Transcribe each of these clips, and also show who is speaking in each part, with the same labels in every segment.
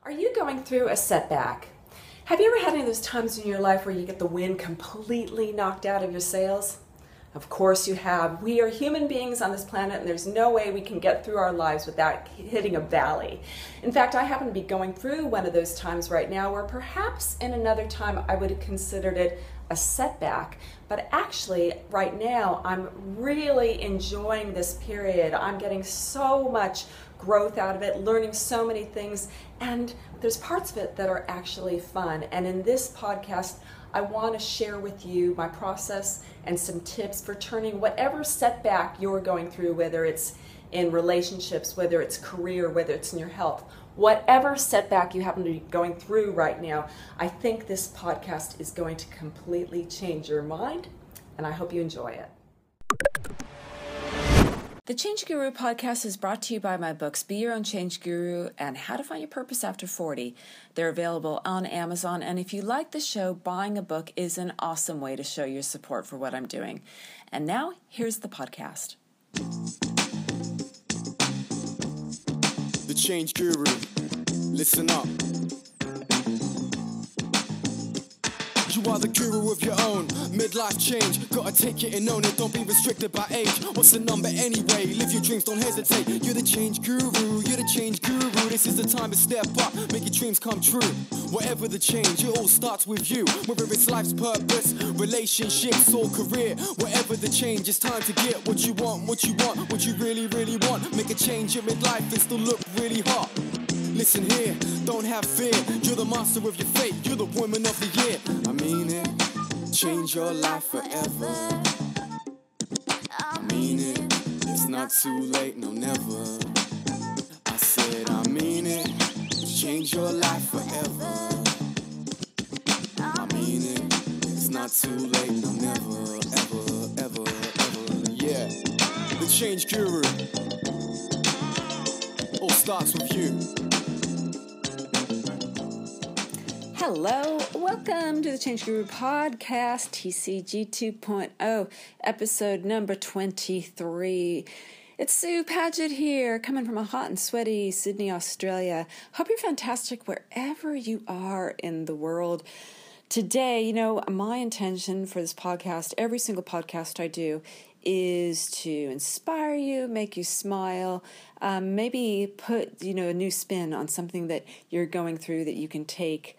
Speaker 1: Are you going through a setback? Have you ever had any of those times in your life where you get the wind completely knocked out of your sails? Of course you have. We are human beings on this planet, and there's no way we can get through our lives without hitting a valley. In fact, I happen to be going through one of those times right now where perhaps in another time I would have considered it a setback. But actually, right now, I'm really enjoying this period. I'm getting so much growth out of it, learning so many things, and there's parts of it that are actually fun. And in this podcast, I want to share with you my process and some tips for turning whatever setback you're going through, whether it's in relationships, whether it's career, whether it's in your health, whatever setback you happen to be going through right now. I think this podcast is going to completely change your mind, and I hope you enjoy it. The Change Guru podcast is brought to you by my books, Be Your Own Change Guru and How to Find Your Purpose After 40. They're available on Amazon, and if you like the show, buying a book is an awesome way to show your support for what I'm doing. And now, here's the podcast.
Speaker 2: The Change Guru. Listen up. You are the guru of your own midlife change. Gotta take it and own it, don't be restricted by age. What's the number anyway? Live your dreams, don't hesitate. You're the change guru, you're the change guru. This is the time to step up, make your dreams come true. Whatever the change, it all starts with you. Whether it's life's purpose, relationships or career. Whatever the change, it's time to get what you want, what you really, really want. Make a change in midlife and still look really hot. Listen here, don't have fear. You're the master of your fate, you're the woman of the year. I mean it, change your life forever. I mean it, it's not too late, no never. I said I mean it, change your life forever. I mean it, it's not too late, no never, ever, yeah. The Change Guru, all starts with you.
Speaker 1: Hello, welcome to the Change Guru podcast, TCG 2.0, episode number 23. It's Sue Paget here, coming from a hot and sweaty Sydney, Australia. Hope you're fantastic wherever you are in the world. Today, my intention for this podcast, every single podcast I do, is to inspire you, make you smile, maybe put, a new spin on something that you're going through that you can take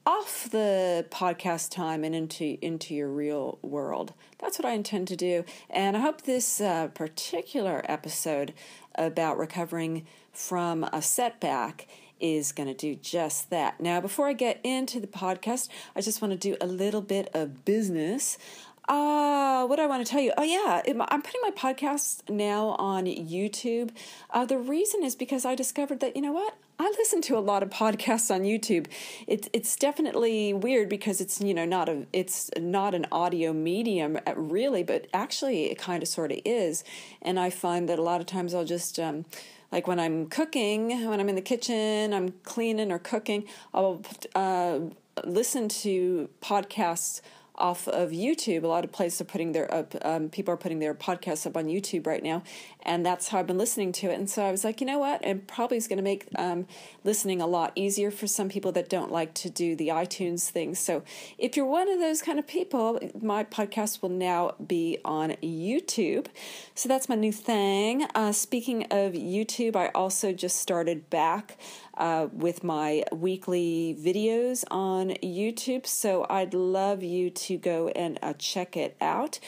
Speaker 1: off the podcast time and into your real world. That's what I intend to do. And I hope this particular episode about recovering from a setback is going to do just that. Now, before I get into the podcast, I just want to do a little bit of business. What do I want to tell you? Oh, yeah, I'm putting my podcast now on YouTube. The reason is because I discovered that, I listen to a lot of podcasts on YouTube. It's definitely weird because it's not an audio medium really, but actually it kind of sort of is. And I find that a lot of times I'll just like when I'm cooking, when I'm in the kitchen, I'm cleaning or cooking, I'll listen to podcasts off of YouTube. A lot of places are putting their people are putting their podcasts up on YouTube right now, and that's how I've been listening to it. And so I was like, you know what? It probably is going to make listening a lot easier for some people that don't like to do the iTunes thing. So if you're one of those kind of people, my podcast will now be on YouTube. So that's my new thing. Speaking of YouTube, I also just started back with my weekly videos on YouTube, so I'd love you to go and check it out.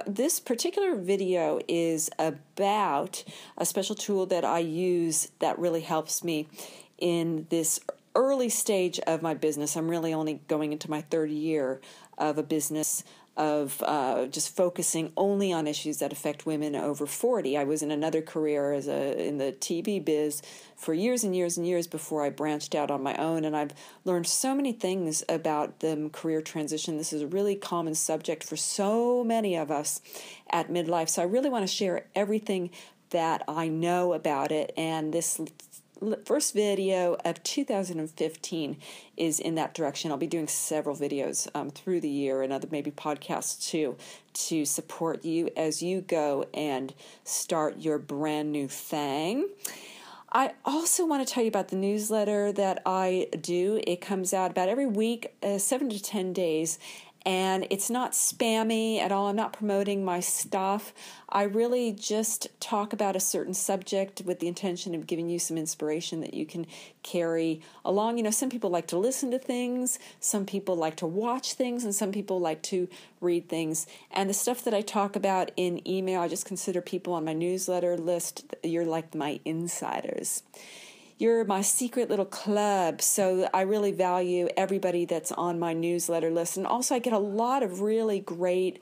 Speaker 1: This particular video is about a special tool that I use that really helps me in this early stage of my business. I'm really only going into my third year of a business of just focusing only on issues that affect women over 40. I was in another career in the TV biz for years and years and years before I branched out on my own, and I've learned so many things about the career transition. This is a really common subject for so many of us at midlife, so I really want to share everything that I know about it, and this first video of 2015 is in that direction. I'll be doing several videos through the year and other maybe podcasts too to support you as you go and start your brand new thing. I also want to tell you about the newsletter that I do. It comes out about every week, 7 to 10 days, and it's not spammy at all. I'm not promoting my stuff. I really just talk about a certain subject with the intention of giving you some inspiration that you can carry along. You know, some people like to listen to things, some people like to watch things, and some people like to read things. And the stuff that I talk about in email, I just consider people on my newsletter list, you're like my insiders. You're my secret little club, so I really value everybody that's on my newsletter list. And also I get a lot of really great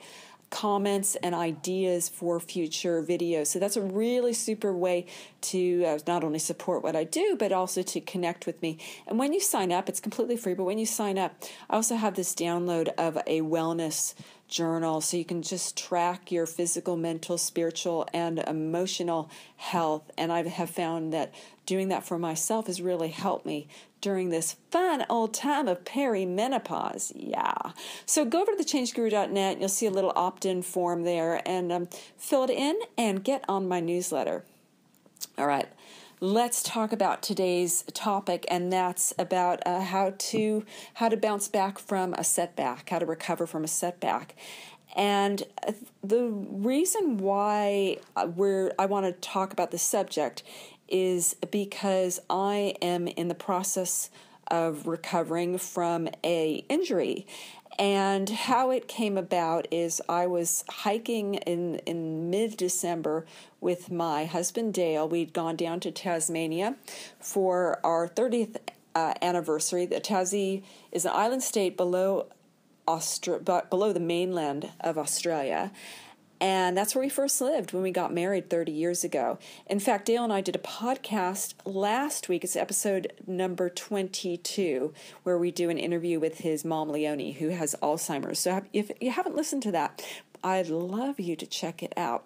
Speaker 1: comments and ideas for future videos. So that's a really super way to not only support what I do, but also to connect with me. And when you sign up, it's completely free, but when you sign up, I also have this download of a wellness journal, so you can just track your physical, mental, spiritual, and emotional health. And I have found that doing that for myself has really helped me during this fun old time of perimenopause. Yeah. So go over to thechangeguru.net, and you'll see a little opt-in form there, and fill it in and get on my newsletter. All right. Let's talk about today's topic, and that's about how to bounce back from a setback, how to recover from a setback. And the reason why I want to talk about this subject is because I am in the process of recovering from an injury. And how it came about is I was hiking in mid-December with my husband Dale. We'd gone down to Tasmania for our 30th anniversary. The Tassie is an island state below the mainland of Australia. And that's where we first lived when we got married 30 years ago. In fact, Dale and I did a podcast last week. It's episode number 22, where we do an interview with his mom, Leonie, who has Alzheimer's. So if you haven't listened to that, I'd love you to check it out.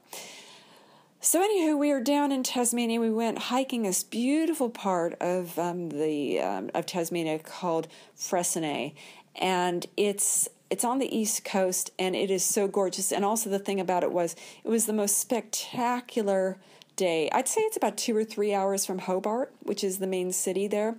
Speaker 1: So anywho, we were down in Tasmania. We went hiking this beautiful part of Tasmania called Fresnay, and it's on the East Coast, and it is so gorgeous. And also the thing about it was the most spectacular day. I'd say it's about 2 or 3 hours from Hobart, which is the main city there.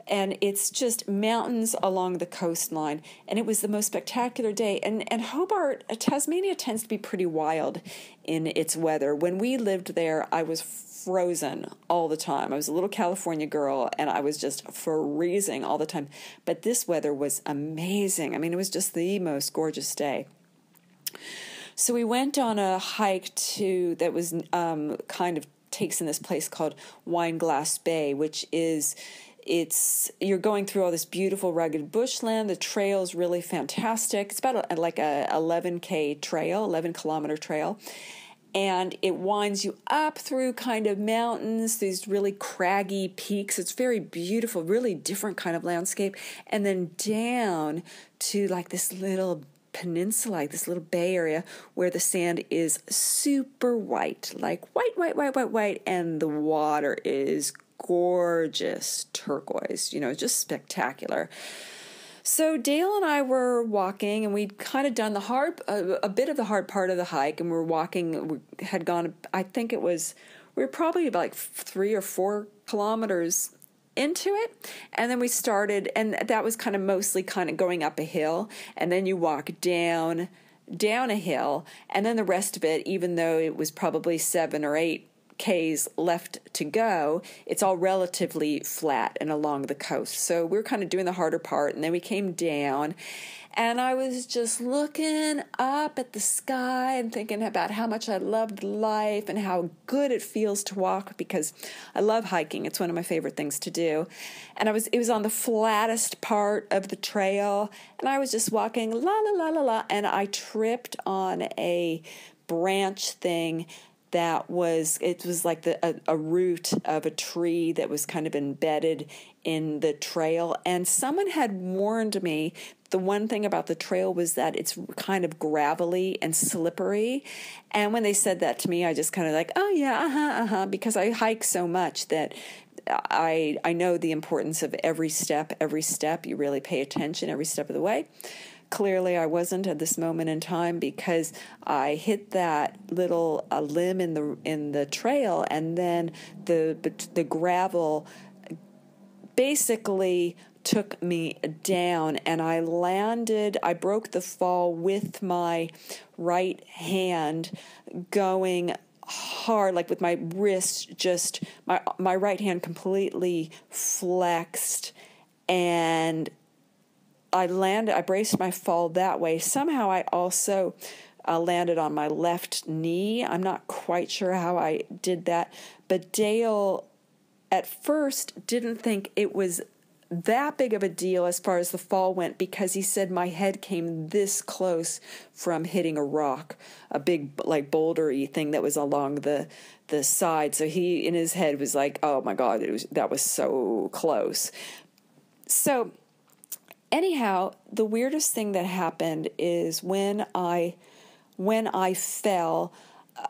Speaker 1: And it's just mountains along the coastline. And it was the most spectacular day. And Hobart, Tasmania tends to be pretty wild in its weather. When we lived there, I was frozen all the time. I was a little California girl, and I was just freezing all the time. But this weather was amazing. I mean, it was just the most gorgeous day. So we went on a hike that was kind of takes in this place called Wineglass Bay, which is you're going through all this beautiful rugged bushland. The trail is really fantastic. It's about like a 11-kilometer trail. And it winds you up through kind of mountains, these really craggy peaks. It's very beautiful, really different kind of landscape. And then down to like this little peninsula, like this little bay area where the sand is super white, like white, and the water is gorgeous turquoise, just spectacular. So Dale and I were walking, and we'd kind of done a bit of the hard part of the hike, and we had gone, I think we were probably about like 3 or 4 kilometers into it, and then we started, and that was kind of mostly kind of going up a hill, and then you walk down a hill, and then the rest of it, even though it was probably 7 or 8 Ks left to go, it's all relatively flat and along the coast. So we were kind of doing the harder part, and then we came down, and I was just looking up at the sky and thinking about how much I loved life and how good it feels to walk, because I love hiking. It's one of my favorite things to do. And it was on the flattest part of the trail, and I was just walking, la la la la la, and I tripped on a branch thing it was like a root of a tree that was kind of embedded in the trail. And someone had warned me, the one thing about the trail was that it's kind of gravelly and slippery. And when they said that to me, I just kind of like, oh yeah, because I hike so much that I know the importance of every step. You really pay attention every step of the way. clearly I wasn't at this moment in time, because I hit that little limb in the trail, and then the gravel basically took me down, and I broke the fall with my right hand, going hard, like with my wrist, just my right hand completely flexed, and I braced my fall that way. Somehow I also landed on my left knee. I'm not quite sure how I did that, but Dale at first didn't think it was that big of a deal as far as the fall went, because he said my head came this close from hitting a rock, a big like bouldery thing that was along the side. So he in his head was like, oh my God, that was so close. So anyhow, the weirdest thing that happened is when I fell,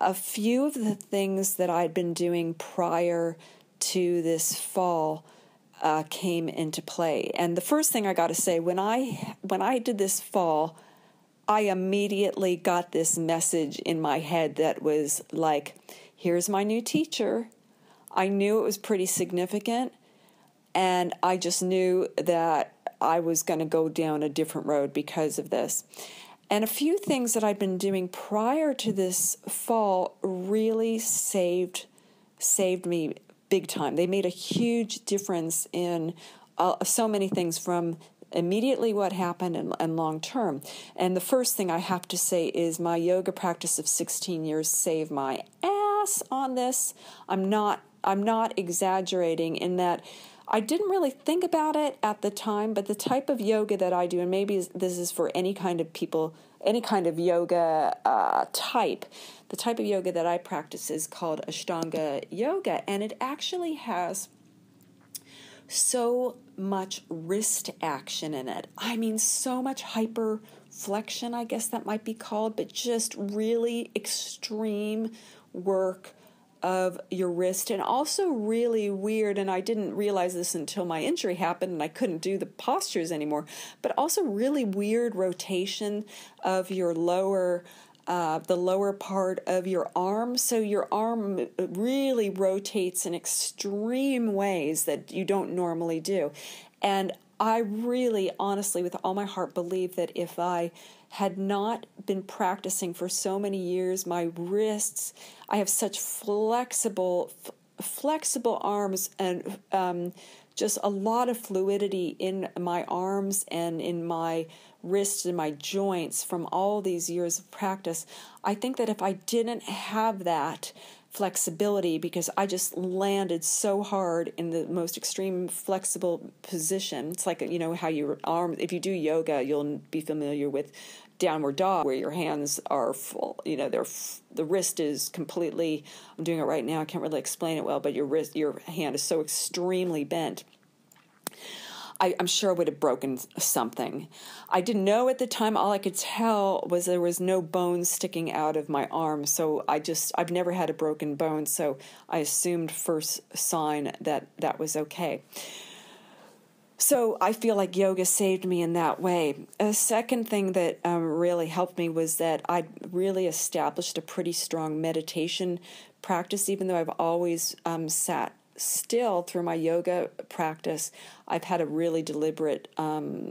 Speaker 1: a few of the things that I'd been doing prior to this fall came into play. And the first thing I got to say, when I did this fall, I immediately got this message in my head that was like, here's my new teacher. I knew it was pretty significant, and I just knew that I was going to go down a different road because of this. And a few things that I'd been doing prior to this fall really saved me big time. They made a huge difference in so many things, from immediately what happened and long term. And the first thing I have to say is my yoga practice of 16 years saved my ass on this. I'm not exaggerating in that I didn't really think about it at the time, but the type of yoga that I do, and maybe this is for any kind of people, any kind of yoga type, the type of yoga that I practice is called Ashtanga yoga, and it actually has so much wrist action in it. I mean, so much hyper flexion, I guess that might be called, but just really extreme work of your wrist, and also really weird, and I didn't realize this until my injury happened and I couldn't do the postures anymore, but also really weird rotation of your the lower part of your arm. So your arm really rotates in extreme ways that you don't normally do. And I really, honestly, with all my heart, believe that if I had not been practicing for so many years, my wrists, I have such flexible arms, and just a lot of fluidity in my arms and in my wrists and my joints from all these years of practice. I think that if I didn't have that flexibility, because I just landed so hard in the most extreme flexible position. It's like, how your arm, if you do yoga, you'll be familiar with downward dog, where your hands are full, the wrist is completely, I'm doing it right now, I can't really explain it well, but your hand is so extremely bent. I'm sure I would have broken something. I didn't know at the time. All I could tell was there was no bone sticking out of my arm. So I've never had a broken bone. So I assumed first sign that was okay. So I feel like yoga saved me in that way. A second thing that really helped me was that I really established a pretty strong meditation practice, even though I've always sat still through my yoga practice. I've had a really deliberate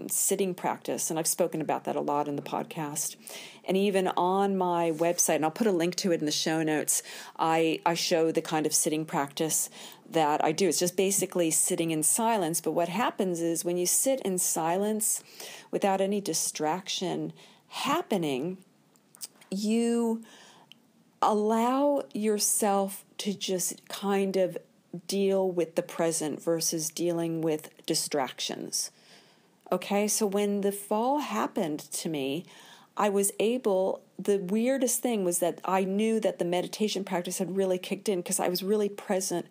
Speaker 1: sitting practice, and I've spoken about that a lot in the podcast. And even on my website, and I'll put a link to it in the show notes, I show the kind of sitting practice that I do. It's just basically sitting in silence. But what happens is when you sit in silence without any distraction happening, you allow yourself to just kind of deal with the present versus dealing with distractions. Okay, so when the fall happened to me, the weirdest thing was that I knew that the meditation practice had really kicked in, because I was really present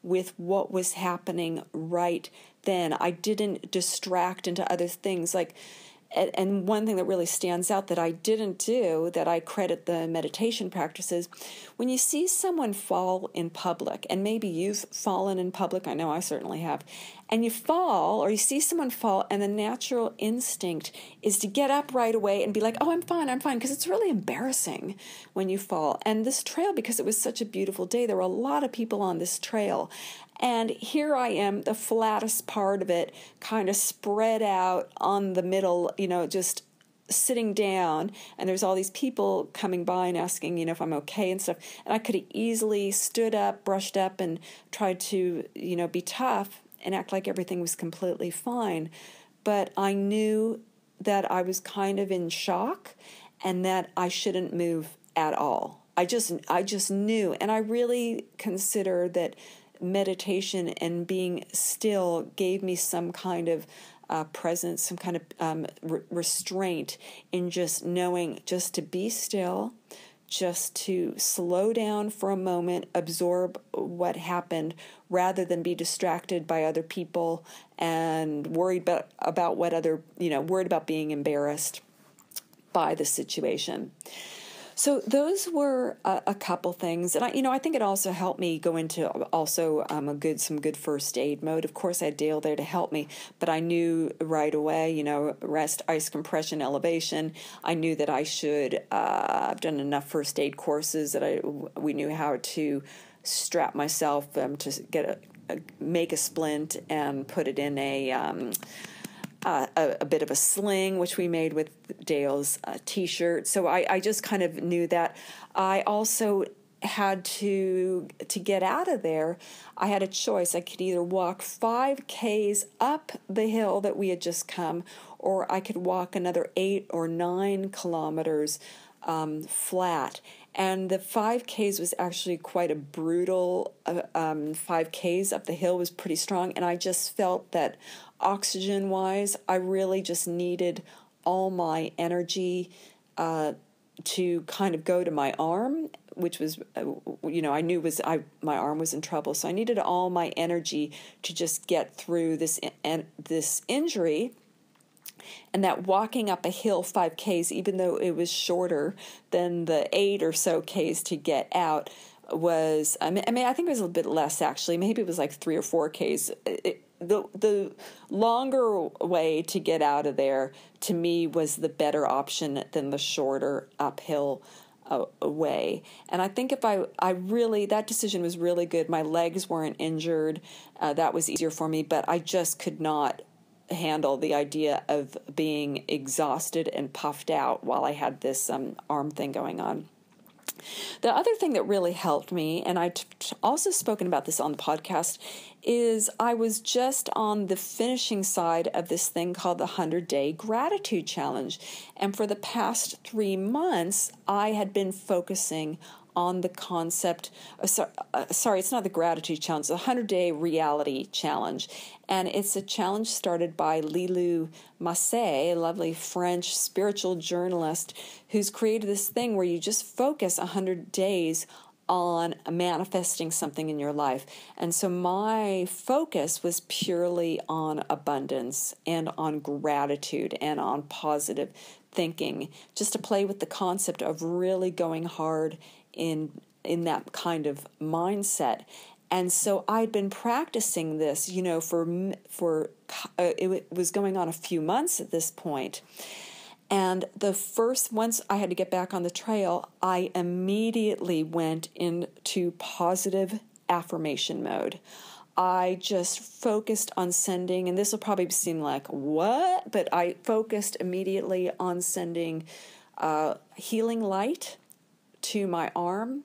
Speaker 1: with what was happening right then. I didn't distract into other things. And one thing that really stands out that I didn't do, that I credit the meditation practices, when you see someone fall in public, and maybe you've fallen in public, I know I certainly have, and you fall or you see someone fall, and the natural instinct is to get up right away and be like, oh, I'm fine, because it's really embarrassing when you fall. And this trail, because it was such a beautiful day, there were a lot of people on this trail. And here I am, the flattest part of it, kind of spread out on the middle, just sitting down, and there's all these people coming by and asking, if I'm okay and stuff. And I could have easily stood up, brushed up, and tried to, be tough and act like everything was completely fine. But I knew that I was kind of in shock and that I shouldn't move at all. I just knew. And I really consider that meditation and being still gave me some kind of presence, some kind of restraint in just knowing just to be still, just to slow down for a moment, absorb what happened, rather than be distracted by other people and worried about what other, worried about being embarrassed by the situation. So those were a couple things, and I think it also helped me go into also some good first aid mode. Of course, I had Dale there to help me, but I knew right away, rest, ice compression, elevation. I knew that I should. I've done enough first aid courses that we knew how to strap myself to make a splint and put it in a bit of a sling, which we made with Dale's T-shirt. So I just kind of knew that. I also had to get out of there. I had a choice. I could either walk 5Ks up the hill that we had just come, or I could walk another 8 or 9 kilometers flat. And the 5Ks was actually quite a brutal 5Ks up the hill, was pretty strong. And I just felt that oxygen-wise, I really just needed all my energy to kind of go to my arm, which was, I knew my arm was in trouble. So I needed all my energy to just get through this injury. And that walking up a hill 5Ks, even though it was shorter than the 8 or so Ks to get out, was, I think it was a little bit less actually. Maybe it was like 3 or 4 Ks. The longer way to get out of there, to me, was the better option than the shorter uphill way. And I think if that decision was really good. My legs weren't injured. That was easier for me, but I just could not handle the idea of being exhausted and puffed out while I had this arm thing going on. The other thing that really helped me, and I've also spoken about this on the podcast, is I was just on the finishing side of this thing called the 100-Day Gratitude Challenge. And for the past 3 months, I had been focusing on the concept, sorry, it's not the Gratitude Challenge, the 100-Day Reality Challenge. And it's a challenge started by Lilou Massé, a lovely French spiritual journalist, who's created this thing where you just focus 100 days on manifesting something in your life. And so my focus was purely on abundance and on gratitude and on positive thinking, just to play with the concept of really going hard in that kind of mindset. And so I'd been practicing this, for it was going on a few months at this point. And once I had to get back on the trail, I immediately went into positive affirmation mode. I just focused on sending, and this will probably seem like, what? But I focused immediately on sending healing light to my arm.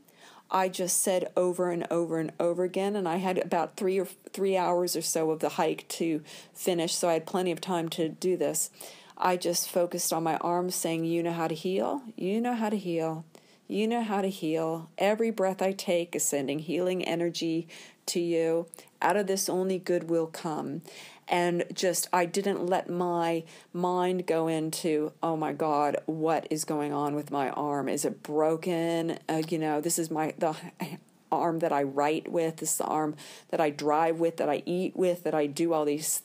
Speaker 1: I just said over and over and over again, and I had about 3 hours or so of the hike to finish, so I had plenty of time to do this. I just focused on my arm, saying, you know how to heal, you know how to heal, you know how to heal. Every breath I take is sending healing energy to you. Out of this only good will come. And I didn't let my mind go into, oh my God, what is going on with my arm? Is it broken? This is the arm that I write with. This is the arm that I drive with, that I eat with, that I do all these,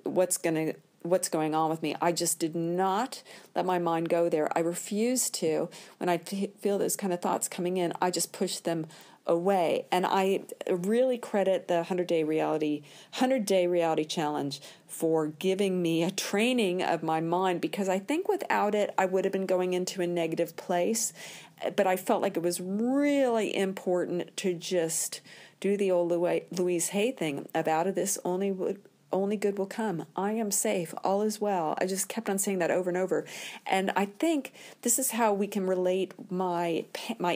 Speaker 1: what's going on with me. I just did not let my mind go there. I refused to. When I feel those kind of thoughts coming in, I just push them away. And I really credit the 100-day reality challenge for giving me a training of my mind, because I think without it, I would have been going into a negative place. But I felt like it was really important to just do the old Louise Hay thing of out of this only good will come. I am safe. All is well. I just kept on saying that over and over. And I think this is how we can relate my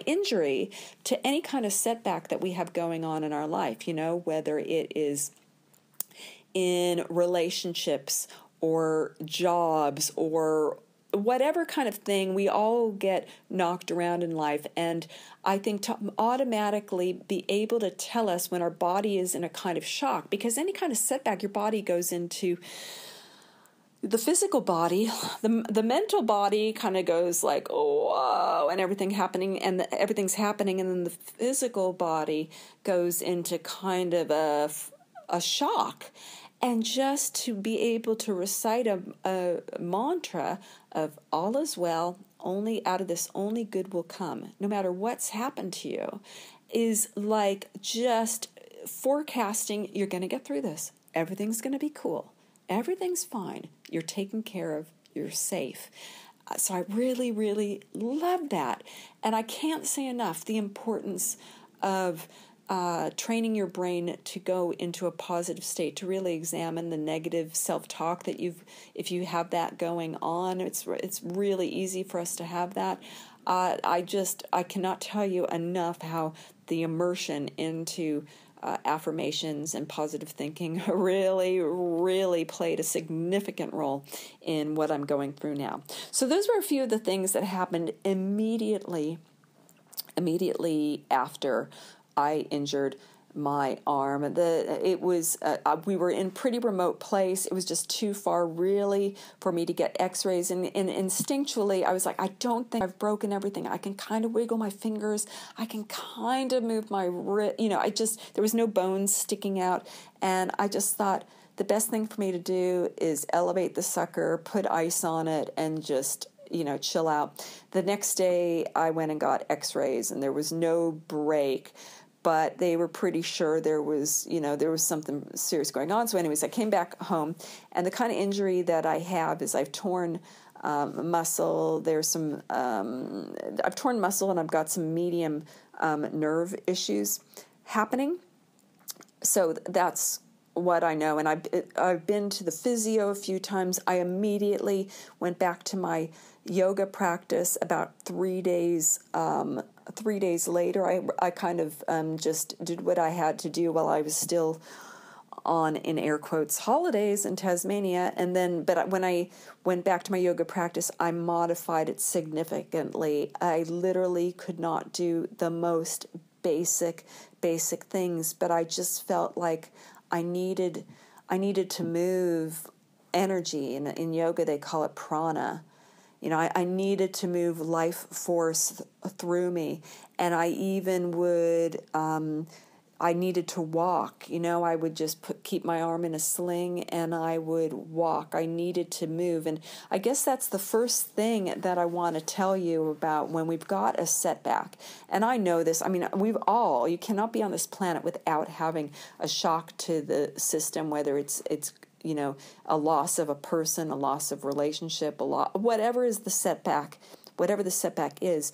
Speaker 1: injury to any kind of setback that we have going on in our life, whether it is in relationships or jobs or whatever kind of thing. We all get knocked around in life. And I think to automatically be able to tell us when our body is in a kind of shock, because any kind of setback, your body goes into the physical body, the mental body kind of goes like, oh, whoa, and everything's happening, and then the physical body goes into kind of a shock. And just to be able to recite a mantra of all is well, only out of this only good will come, no matter what's happened to you, is like just forecasting you're going to get through this. Everything's going to be cool. Everything's fine. You're taken care of. You're safe. So I really, really love that. And I can't say enough the importance of training your brain to go into a positive state, to really examine the negative self-talk that if you have that going on, it's really easy for us to have that. I cannot tell you enough how the immersion into affirmations and positive thinking really, really played a significant role in what I'm going through now. So those were a few of the things that happened immediately after I injured my arm. We were in pretty remote place. It was just too far really for me to get x-rays. And instinctually, I was like, I don't think I've broken everything. I can kind of wiggle my fingers. I can kind of move my wrist. There was no bones sticking out. And I just thought the best thing for me to do is elevate the sucker, put ice on it, and just chill out. The next day, I went and got x-rays, and there was no break. But they were pretty sure there was something serious going on. So anyways, I came back home, and the kind of injury that I have is I've torn muscle. I've torn muscle, and I've got some medium nerve issues happening. So that's what I know. And I've been to the physio a few times. I immediately went back to my yoga practice about 3 days 3 days later. I kind of just did what I had to do while I was still on, in air quotes, holidays in Tasmania. But when I went back to my yoga practice, I modified it significantly. I literally could not do the most basic things, but I just felt like I needed to move energy. In yoga, they call it prana. I needed to move life force through me, and I even would, I needed to walk. I would just keep my arm in a sling, and I would walk. I needed to move, and I guess that's the first thing that I want to tell you about when we've got a setback. And I know this. I mean, you cannot be on this planet without having a shock to the system, whether it's a loss of a person, a loss of relationship, whatever the setback is.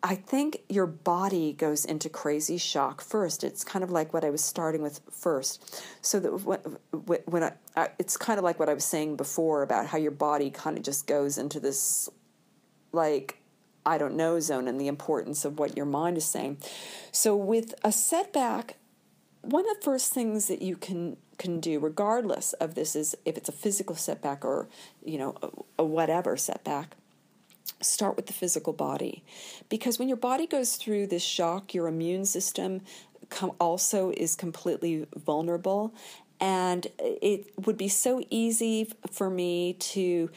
Speaker 1: I think your body goes into crazy shock first. It's kind of like what I was starting with first. So that it's kind of like what I was saying before about how your body kind of just goes into this, like, I don't know zone, and the importance of what your mind is saying. So with a setback, one of the first things that you can do, regardless of this, is if it's a physical setback or a whatever setback, start with the physical body. Because when your body goes through this shock, your immune system also is completely vulnerable. And it would be so easy for me to,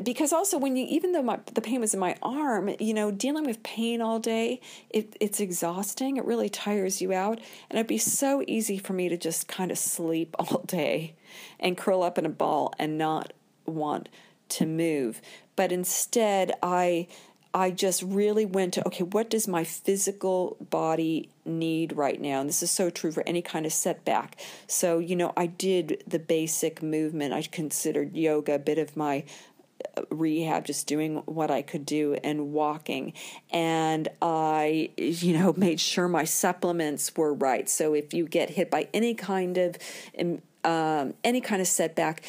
Speaker 1: because also even though the pain was in my arm, dealing with pain all day, it's exhausting. It really tires you out. And it'd be so easy for me to just kind of sleep all day and curl up in a ball and not want to move. But instead, I I just really went to, okay, what does my physical body need right now? And this is so true for any kind of setback. So, I did the basic movement. I considered yoga a bit of my rehab, just doing what I could do and walking. And I, made sure my supplements were right. So if you get hit by any kind of setback,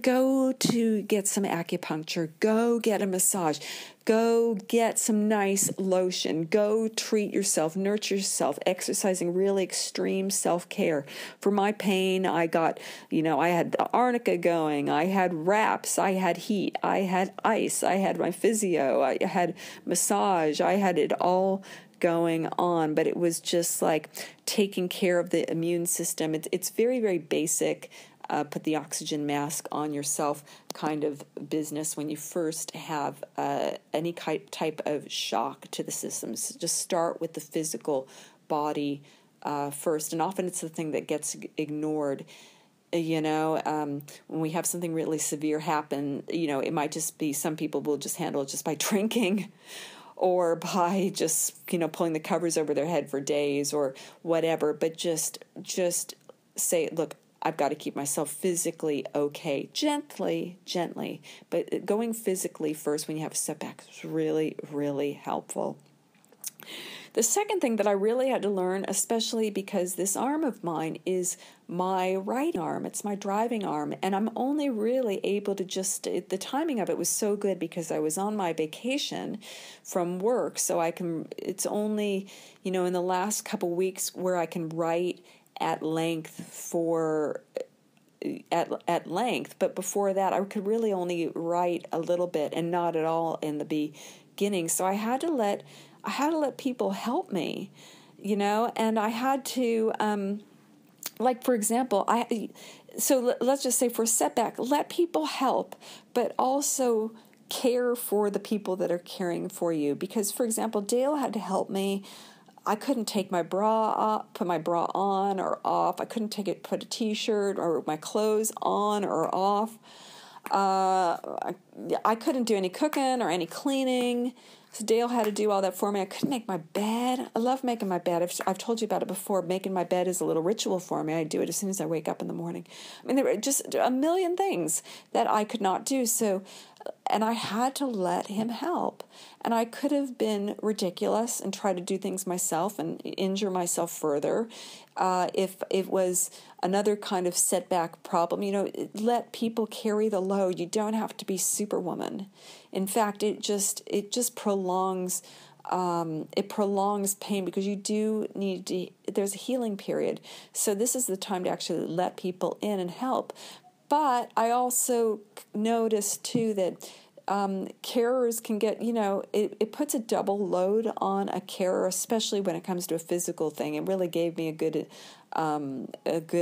Speaker 1: go to get some acupuncture, go get a massage, go get some nice lotion, go treat yourself, nurture yourself, exercising, really extreme self-care. For my pain, I got, I had the arnica going, I had wraps, I had heat, I had ice, I had my physio, I had massage, I had it all going on, but it was just like taking care of the immune system. It's very, very basic. Put the oxygen mask on yourself kind of business when you first have any type of shock to the systems. Just start with the physical body first, and often it's the thing that gets ignored. When we have something really severe happen, it might just be, some people will just handle it just by drinking, or by just, pulling the covers over their head for days or whatever. But just say, look, I've got to keep myself physically okay, gently, but going physically first when you have a setback is really, really helpful. The second thing that I really had to learn, especially because this arm of mine is my right arm, it's my driving arm, and I'm only really able to the timing of it was so good because I was on my vacation from work, so it's only, in the last couple weeks where I can write at length, but before that I could really only write a little bit and not at all in the beginning. So I had to let people help me, and I had to, for example, let's just say for setback, let people help, but also care for the people that are caring for you. Because, for example, Dale had to help me. I couldn't take my bra off, put my bra on or off. I couldn't put a t-shirt or my clothes on or off. I couldn't do any cooking or any cleaning. So Dale had to do all that for me. I couldn't make my bed. I love making my bed. I've told you about it before. Making my bed is a little ritual for me. I do it as soon as I wake up in the morning. There were just a million things that I could not do. And I had to let him help. And I could have been ridiculous and try to do things myself and injure myself further. If it was another kind of setback problem, let people carry the load. You don't have to be Superwoman. In fact, it just prolongs pain, because you do need to, there's a healing period. So this is the time to actually let people in and help. But I also noticed too that carers can get, it puts a double load on a carer, especially when it comes to a physical thing. It really gave me a good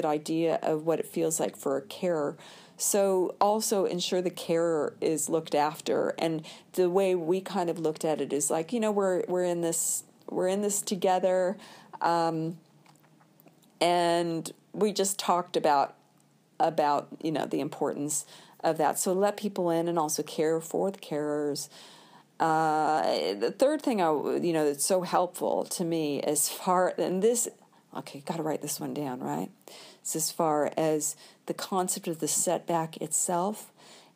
Speaker 1: idea of what it feels like for a carer. So also ensure the carer is looked after. And the way we kind of looked at it is like, we're in this together, and we just talked about the importance of that. So let people in and also care for the carers. The third thing that's so helpful to me got to write this one down, right? It's as far as the concept of the setback itself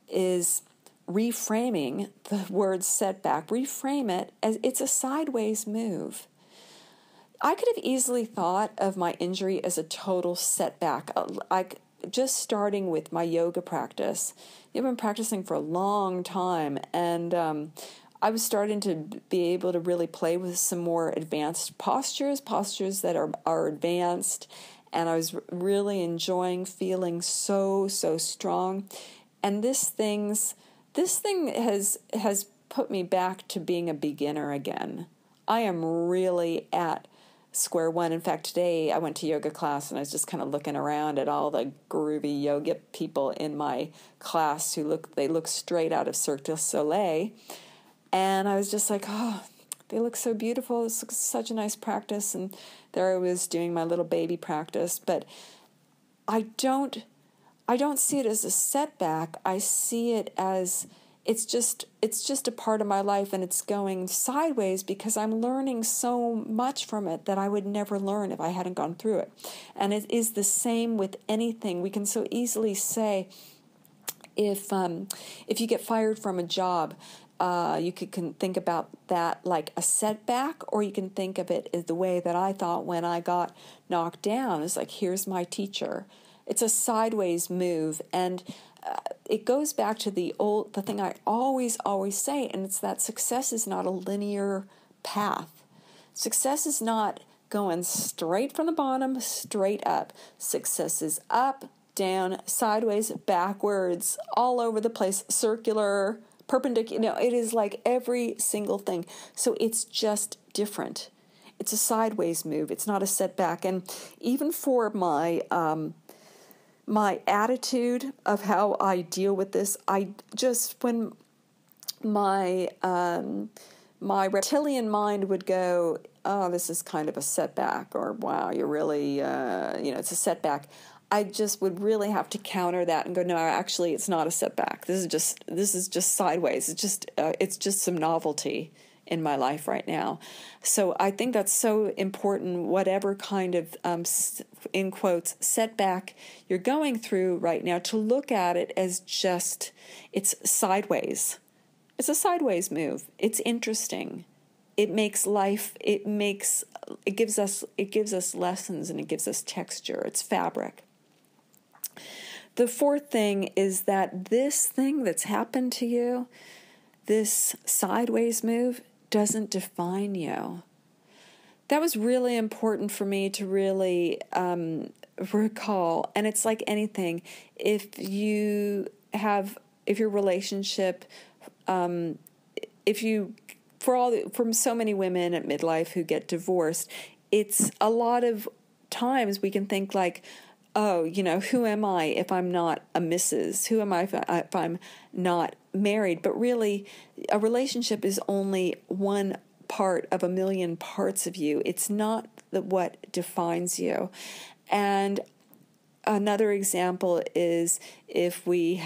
Speaker 1: is reframing the word setback. Reframe it as it's a sideways move. I could have easily thought of my injury as a total setback, just starting with my yoga practice. I've been practicing for a long time, and I was starting to be able to really play with some more advanced postures that are advanced, and I was really enjoying feeling so strong. And this thing has put me back to being a beginner again. I am really at square one. In fact, today I went to yoga class and I was just kind of looking around at all the groovy yoga people in my class who look straight out of Cirque du Soleil. And I was just like, oh, they look so beautiful. This looks such a nice practice. And there I was doing my little baby practice. But I don't see it as a setback. I see it as it's just a part of my life, and it's going sideways because I'm learning so much from it that I would never learn if I hadn't gone through it. And it is the same with anything. We can so easily say, if you get fired from a job, you can think about that like a setback, or you can think of it as the way that I thought when I got knocked down. It's like, here's my teacher. It's a sideways move, and it goes back to the thing I always say, and it's that success is not a linear path. Success is not going straight from the bottom, straight up. Success is up, down, sideways, backwards, all over the place, circular, perpendicular. It is like every single thing. So it's just different. It's a sideways move. It's not a setback. And even for my attitude of how I deal with this, when my reptilian mind would go, oh, this is kind of a setback, or wow, you're really, it's a setback. I just would really have to counter that and go, no, actually, it's not a setback. This is just sideways. It's just some novelty in my life right now. So I think that's so important, whatever kind of, in quotes, setback you're going through right now, to look at it as just, it's sideways. It's a sideways move. It's interesting. It makes life, it gives us lessons, and it gives us texture. It's fabric. The fourth thing is that this thing that's happened to you, this sideways move, doesn't define you. That was really important for me to really recall. And it's like anything. If your relationship, from so many women at midlife who get divorced, it's a lot of times we can think like, oh, who am I if I'm not a Mrs.? Who am I if I'm not married? But really, a relationship is only one part of a million parts of you. It's not what defines you. And another example is if we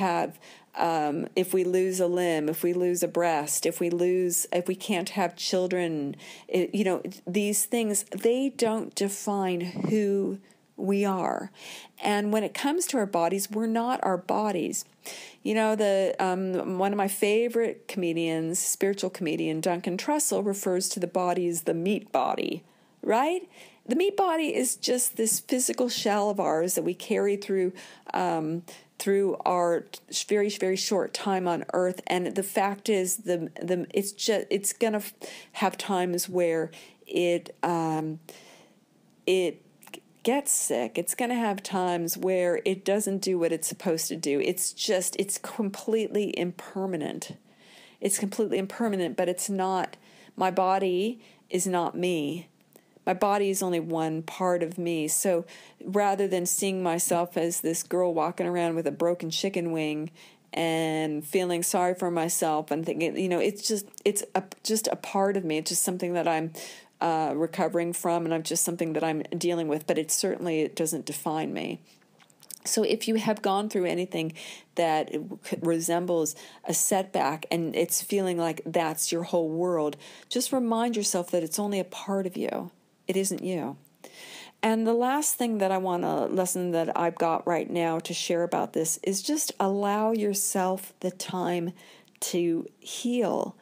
Speaker 1: lose a limb, if we lose a breast, if we can't have children, these things, they don't define who we are. And when it comes to our bodies, we're not our bodies. One of my favorite comedians, spiritual comedian Duncan Trussell, refers to the body as the meat body, right? The meat body is just this physical shell of ours that we carry through our very, very short time on Earth. And the fact is, it's gonna have times where it gets sick. It's going to have times where it doesn't do what it's supposed to do. It's completely impermanent. It's completely impermanent, but it's not, my body is not me. My body is only one part of me. So rather than seeing myself as this girl walking around with a broken chicken wing and feeling sorry for myself and thinking, it's just a part of me. It's just something that I'm recovering from, and I'm just something that I'm dealing with, but it doesn't define me. So if you have gone through anything that resembles a setback and it's feeling like that's your whole world, just remind yourself that it's only a part of you. It isn't you. And the last lesson that I've got right now to share about this is just allow yourself the time to heal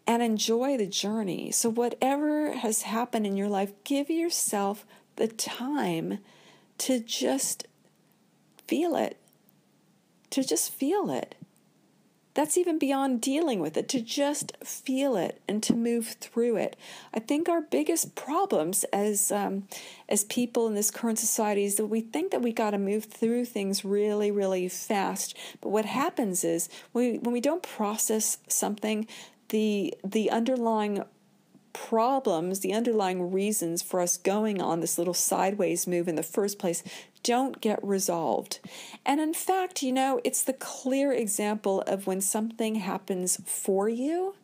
Speaker 1: and enjoy the journey. So whatever has happened in your life, give yourself the time to just feel it. That's even beyond dealing with it, to just feel it and to move through it. I think our biggest problems as people in this current society is that we think that we got to move through things really, really fast. But what happens is when we don't process something, the underlying problems, the underlying reasons for us going on this little sideways move in the first place don't get resolved. And in fact, it's the clear example of when something happens for you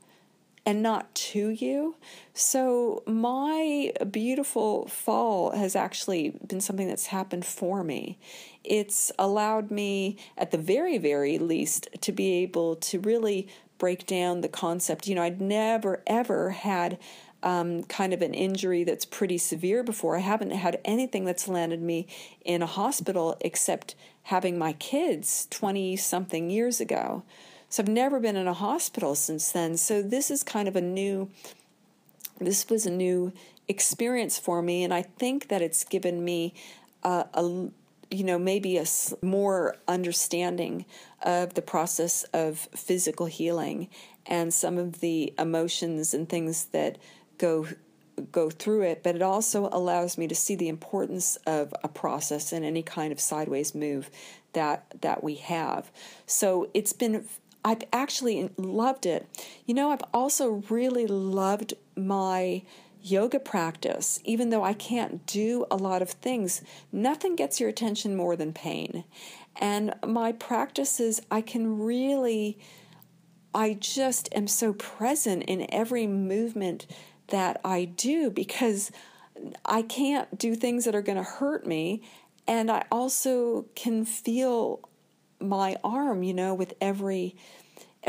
Speaker 1: and not to you. So my beautiful fall has actually been something that's happened for me. It's allowed me, at the very, very least, to be able to really break down the concept. I'd never, ever had kind of an injury that's pretty severe before. I haven't had anything that's landed me in a hospital except having my kids 20-something years ago. So I've never been in a hospital since then. So this was a new experience for me, and I think that it's given me maybe a more understanding of the process of physical healing and some of the emotions and things that go through it. But it also allows me to see the importance of a process in any kind of sideways move that we have. So I've actually loved it. I've also really loved my yoga practice. Even though I can't do a lot of things, nothing gets your attention more than pain. And my practices, I just am so present in every movement that I do, because I can't do things that are going to hurt me. And I also can feel my arm, with every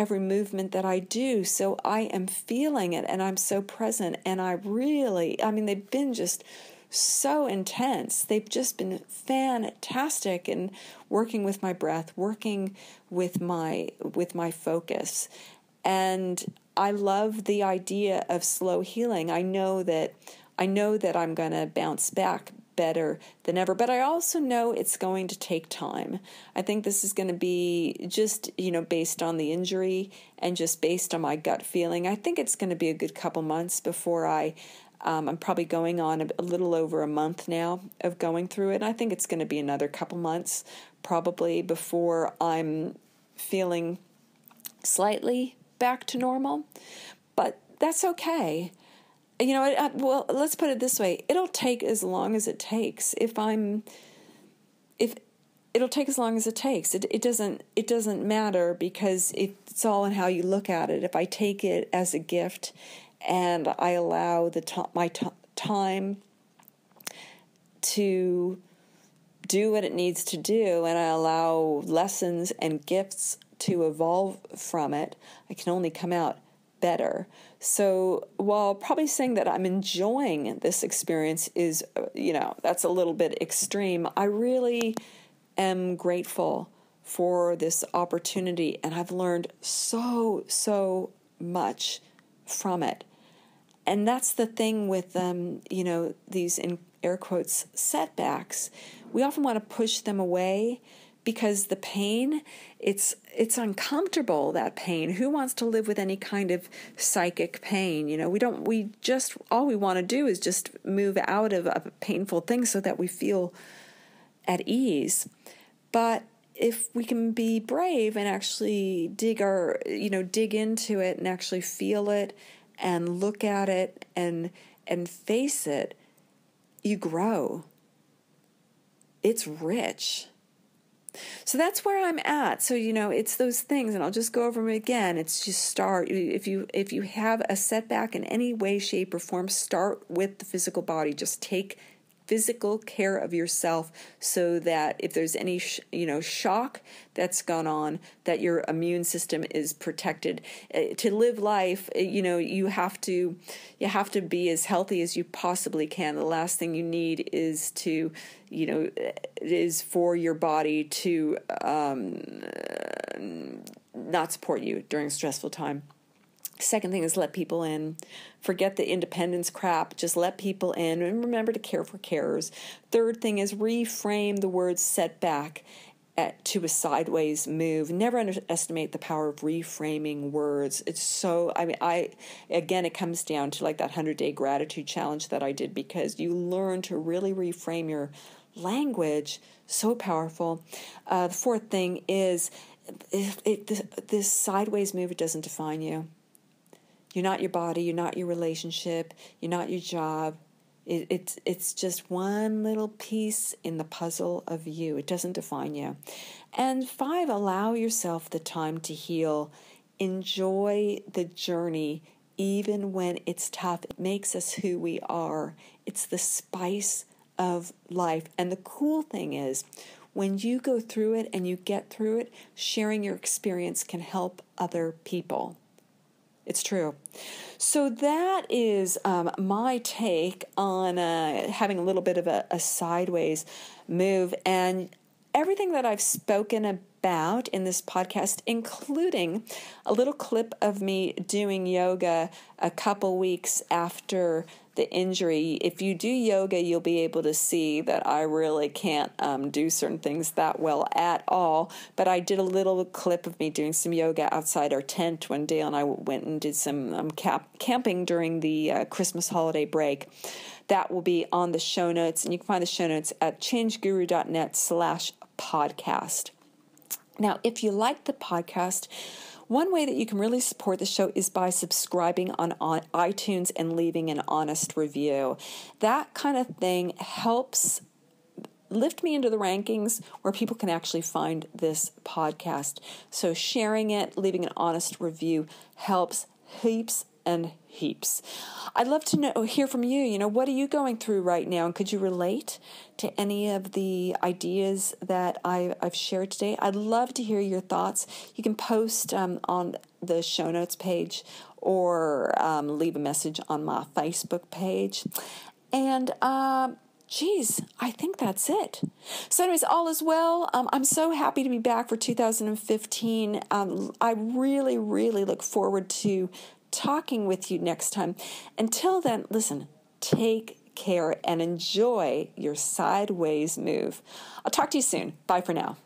Speaker 1: movement that I do. So I am feeling it, and I'm so present. And they've been just so intense. They've just been fantastic in working with my breath, working with my focus. And I love the idea of slow healing. I know that I'm going to bounce back better than ever, but I also know it's going to take time. I think this is going to be just, based on the injury and just based on my gut feeling. I think it's going to be a good couple months before I'm probably going on a little over a month now of going through it. And I think it's going to be another couple months probably before I'm feeling slightly back to normal, but that's okay. Well, let's put it this way. It'll take as long as it takes. It'll take as long as it takes. It doesn't matter, because it's all in how you look at it. If I take it as a gift and I allow my time to do what it needs to do, and I allow lessons and gifts to evolve from it, I can only come out better. So while probably saying that I'm enjoying this experience is, that's a little bit extreme, I really am grateful for this opportunity, and I've learned so much from it. And that's the thing with these, in air quotes, setbacks. We often want to push them away because the pain, it's uncomfortable, that pain. Who wants to live with any kind of psychic pain? All we want to do is just move out of a painful thing so that we feel at ease. But if we can be brave and actually dig into it and actually feel it and look at it and face it, you grow. It's rich. So that's where I'm at. So, it's those things, and I'll just go over them again. It's just start. If you have a setback in any way, shape, or form, start with the physical body. Just take physical care of yourself so that if there's any shock that's gone on, that your immune system is protected. To live life, you have to be as healthy as you possibly can. The last thing you need is for your body to not support you during a stressful time. Second thing is let people in. Forget the independence crap. Just let people in, and remember to care for carers. Third thing is reframe the word setback to a sideways move. Never underestimate the power of reframing words. It's so, again, it comes down to like that 100-day gratitude challenge that I did, because you learn to really reframe your language. So powerful. The fourth thing is this sideways move, it doesn't define you. You're not your body, you're not your relationship, you're not your job. It's just one little piece in the puzzle of you. It doesn't define you. And 5, allow yourself the time to heal. Enjoy the journey, even when it's tough. It makes us who we are. It's the spice of life. And the cool thing is, when you go through it and you get through it, sharing your experience can help other people. It's true. So that is my take on having a little bit of a sideways move, and everything that I've spoken about in this podcast, including a little clip of me doing yoga a couple weeks after the injury. If you do yoga, you'll be able to see that I really can't do certain things that well at all. But I did a little clip of me doing some yoga outside our tent when Dale and I went and did some camping during the Christmas holiday break. That will be on the show notes, and you can find the show notes at changeguru.net/podcast. Now, if you like the podcast, one way that you can really support the show is by subscribing on iTunes and leaving an honest review. That kind of thing helps lift me into the rankings where people can actually find this podcast. So sharing it, leaving an honest review helps heaps and heaps. I'd love to hear from you. What are you going through right now? And could you relate to any of the ideas that I've shared today? I'd love to hear your thoughts. You can post on the show notes page or leave a message on my Facebook page. And I think that's it. So anyways, all is well. I'm so happy to be back for 2015. I really, really look forward to talking with you next time. Until then, listen, take care and enjoy your sideways move. I'll talk to you soon. Bye for now.